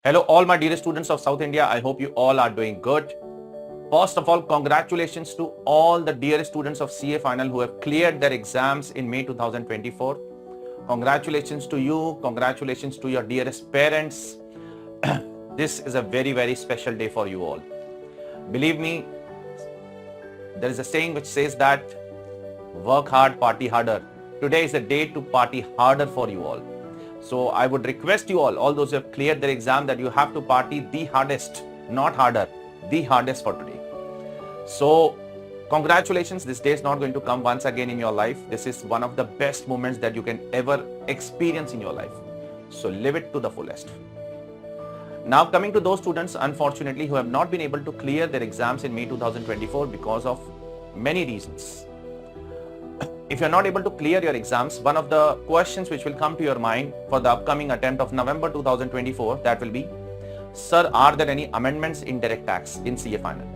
Hello, all my dear students of South India. I hope you all are doing good. First of all, congratulations to all the dear students of CA final who have cleared their exams in May 2024. Congratulations to you. Congratulations to your dearest parents. This is a very, very special day for you all. Believe me, there is a saying which says that work hard, party harder. Today is the day to party harder for you all. So I would request you all those who have cleared their exam, that you have to party the hardest, not harder, the hardest for today. So congratulations, this day is not going to come once again in your life. This is one of the best moments that you can ever experience in your life. So live it to the fullest. Now coming to those students, unfortunately, who have not been able to clear their exams in May 2024 because of many reasons. If you're not able to clear your exams, one of the questions which will come to your mind for the upcoming attempt of November 2024, that will be, sir, are there any amendments in direct tax in CA final?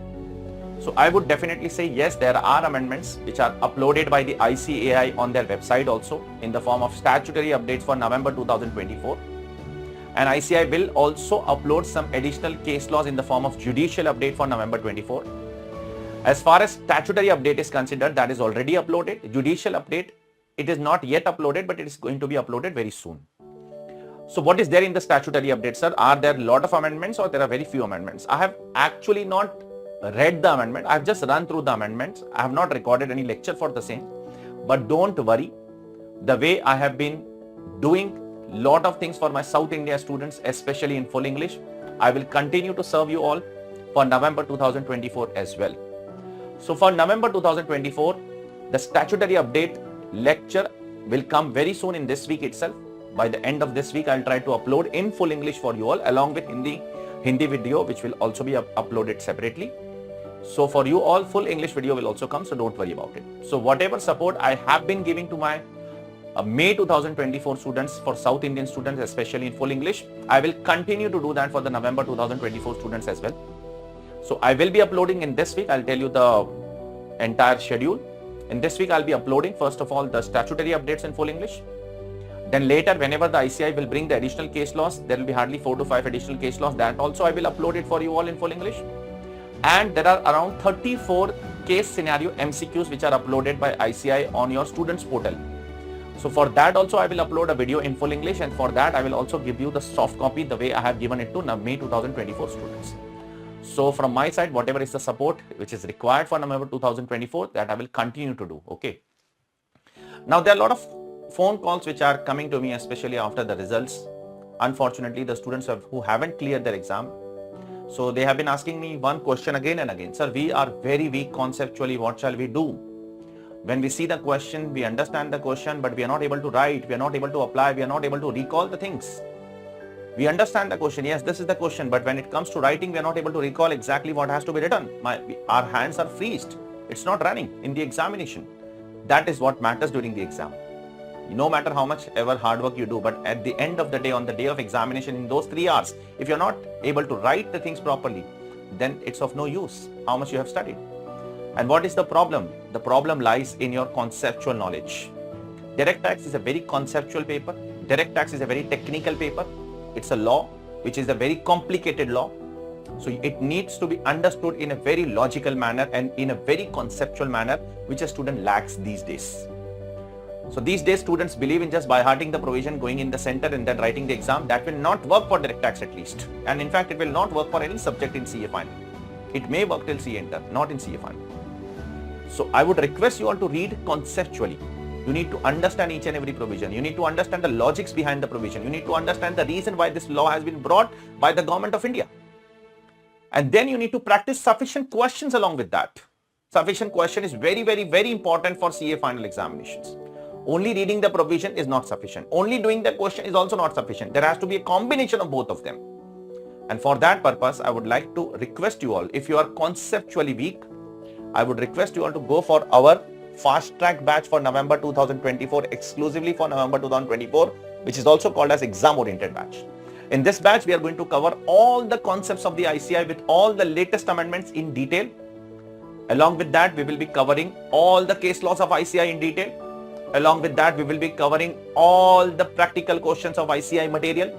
So I would definitely say yes, there are amendments which are uploaded by the ICAI on their website also in the form of statutory updates for November 2024. And ICAI will also upload some additional case laws in the form of judicial update for November 24. As far as statutory update is considered, that is already uploaded. Judicial update, it is not yet uploaded, but it is going to be uploaded very soon. So what is there in the statutory update, sir? Are there a lot of amendments or there are very few amendments? I have actually not read the amendment. I have just run through the amendments. I have not recorded any lecture for the same. But don't worry. The way I have been doing lot of things for my South India students, especially in full English, I will continue to serve you all for November 2024 as well. So for November 2024, the statutory update lecture will come very soon in this week itself. By the end of this week, I'll try to upload in full English for you all, along with Hindi video, which will also be uploaded separately. So for you all, full English video will also come, so don't worry about it. So whatever support I have been giving to my May 2024 students, for South Indian students, especially in full English, I will continue to do that for the November 2024 students as well. So I will be uploading in this week. I'll tell you the entire schedule. In this week, I'll be uploading, first of all, the statutory updates in full English. Then later, whenever the ICAI will bring the additional case laws, there will be hardly 4 to 5 additional case laws. That also I will upload it for you all in full English. And there are around 34 case scenario MCQs which are uploaded by ICAI on your students portal. So for that also I will upload a video in full English, and for that I will also give you the soft copy the way I have given it to May 2024 students. So from my side, whatever is the support which is required for November 2024, that I will continue to do. Okay. Now there are a lot of phone calls which are coming to me, especially after the results. Unfortunately, the students who haven't cleared their exam. So they have been asking me one question again and again. Sir, we are very weak conceptually. What shall we do? When we see the question, we understand the question, but we are not able to write. We are not able to apply. We are not able to recall the things. We understand the question. Yes, this is the question. But when it comes to writing, we are not able to recall exactly what has to be written. Our hands are freezed. It's not running in the examination. That is what matters during the exam. No matter how much ever hard work you do, but at the end of the day, on the day of examination, in those 3 hours, if you're not able to write the things properly, then it's of no use how much you have studied. And what is the problem? The problem lies in your conceptual knowledge. Direct tax is a very conceptual paper. Direct tax is a very technical paper. It's a law, which is a very complicated law. So it needs to be understood in a very logical manner and in a very conceptual manner, which a student lacks these days. So these days, students believe in just by hearting the provision, going in the center and then writing the exam. That will not work for direct tax at least. And in fact, it will not work for any subject in CA final. It may work till CA inter, not in CA final. So I would request you all to read conceptually. You need to understand each and every provision. You need to understand the logics behind the provision. You need to understand the reason why this law has been brought by the government of India. And then you need to practice sufficient questions along with that. Sufficient question is very, very, very important for CA final examinations. Only reading the provision is not sufficient. Only doing the question is also not sufficient. There has to be a combination of both of them. And for that purpose, I would like to request you all, if you are conceptually weak, I would request you all to go for our fast track batch for November 2024, exclusively for November 2024, which is also called as exam oriented batch. In this batch, we are going to cover all the concepts of the ICAI with all the latest amendments in detail. Along with that, we will be covering all the case laws of ICAI in detail. Along with that, we will be covering all the practical questions of ICAI material.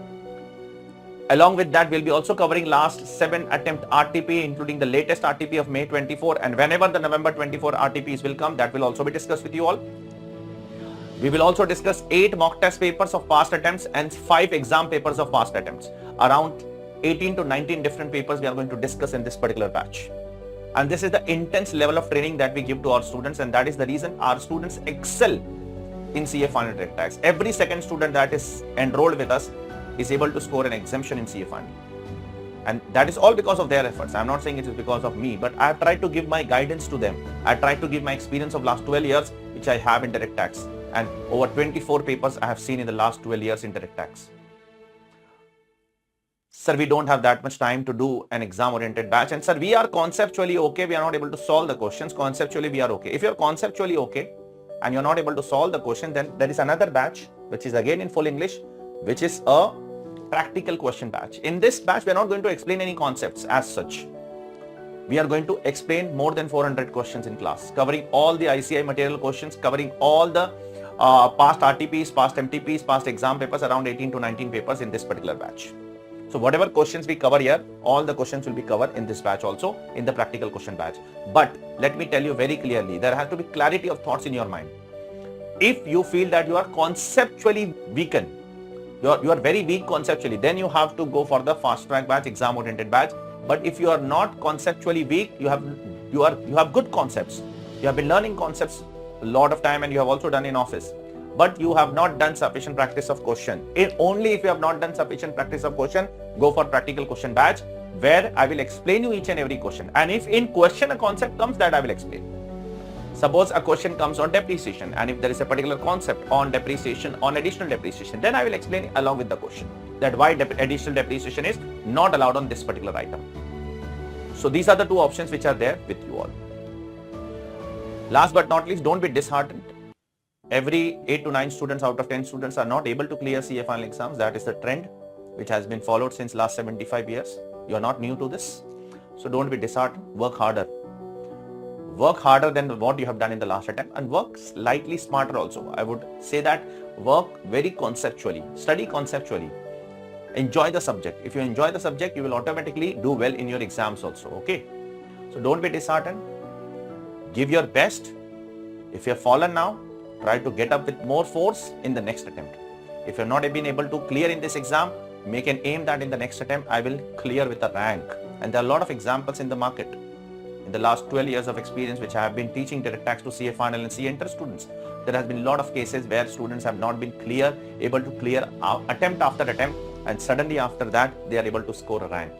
Along with that, we'll be also covering last 7 attempt RTP, including the latest RTP of May 24, and whenever the November 24 RTPs will come, that will also be discussed with you all. We will also discuss 8 mock test papers of past attempts and 5 exam papers of past attempts. Around 18 to 19 different papers we are going to discuss in this particular batch. And this is the intense level of training that we give to our students, and that is the reason our students excel in CA final direct tax. Every second student that is enrolled with us is able to score an exemption in CA final. And that is all because of their efforts. I'm not saying it is because of me, but I have tried to give my guidance to them. I tried to give my experience of last 12 years, which I have in direct tax. And over 24 papers I have seen in the last 12 years in direct tax. Sir, we don't have that much time to do an exam-oriented batch. And sir, we are conceptually okay. We are not able to solve the questions. Conceptually, we are okay. If you're conceptually okay and you're not able to solve the question, then there is another batch, which is again in full English, which is a practical question batch. In this batch, we are not going to explain any concepts as such. We are going to explain more than 400 questions in class, covering all the ICI material questions, covering all the past RTPs, past MTPs, past exam papers, around 18 to 19 papers in this particular batch. So whatever questions we cover here, all the questions will be covered in this batch also, in the practical question batch. But let me tell you very clearly, there has to be clarity of thoughts in your mind. If you feel that you are conceptually weakened, you are very weak conceptually, then you have to go for the fast track batch, exam oriented batch. But if you are not conceptually weak, you have good concepts. You have been learning concepts a lot of time, and you have also done in office. But you have not done sufficient practice of question. Only if you have not done sufficient practice of question, go for practical question batch, where I will explain you each and every question. And if in question a concept comes, that I will explain. Suppose a question comes on depreciation, and if there is a particular concept on depreciation, on additional depreciation, then I will explain along with the question that why additional depreciation is not allowed on this particular item. So these are the two options which are there with you all. Last but not least, don't be disheartened. Every 8 to 9 students out of 10 students are not able to clear CA final exams. That is the trend which has been followed since last 75 years. You are not new to this. So don't be disheartened. Work harder. Work harder than what you have done in the last attempt, and work slightly smarter also. I would say that work very conceptually. Study conceptually. Enjoy the subject. If you enjoy the subject, you will automatically do well in your exams also. Okay. So don't be disheartened. Give your best. If you have fallen now, try to get up with more force in the next attempt. If you have not been able to clear in this exam, make an aim that in the next attempt, I will clear with a rank. And there are a lot of examples in the market. In the last 12 years of experience, which I have been teaching direct tax to CA final and CA inter students, there has been a lot of cases where students have not been able to clear attempt after attempt, and suddenly after that, they are able to score a rank.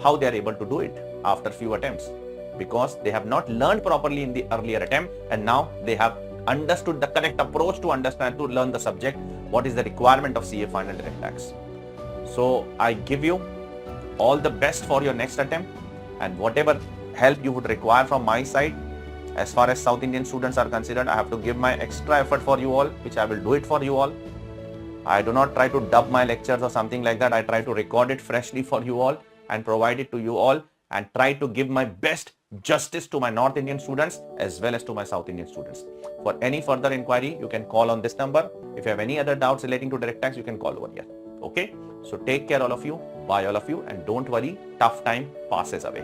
How they are able to do it after few attempts? Because they have not learned properly in the earlier attempt, and now they have understood the correct approach to learn the subject, what is the requirement of CA final direct tax. So I give you all the best for your next attempt, and whatever help you would require from my side, as far as South Indian students are concerned, I have to give my extra effort for you all, which I will do it for you all. I do not try to dub my lectures or something like that. I try to record it freshly for you all and provide it to you all, and try to give my best justice to my North Indian students as well as to my South Indian students. For any further inquiry, you can call on this number. If you have any other doubts relating to direct tax, you can call over here. Okay? So take care all of you. Bye all of you, and don't worry, tough time passes away.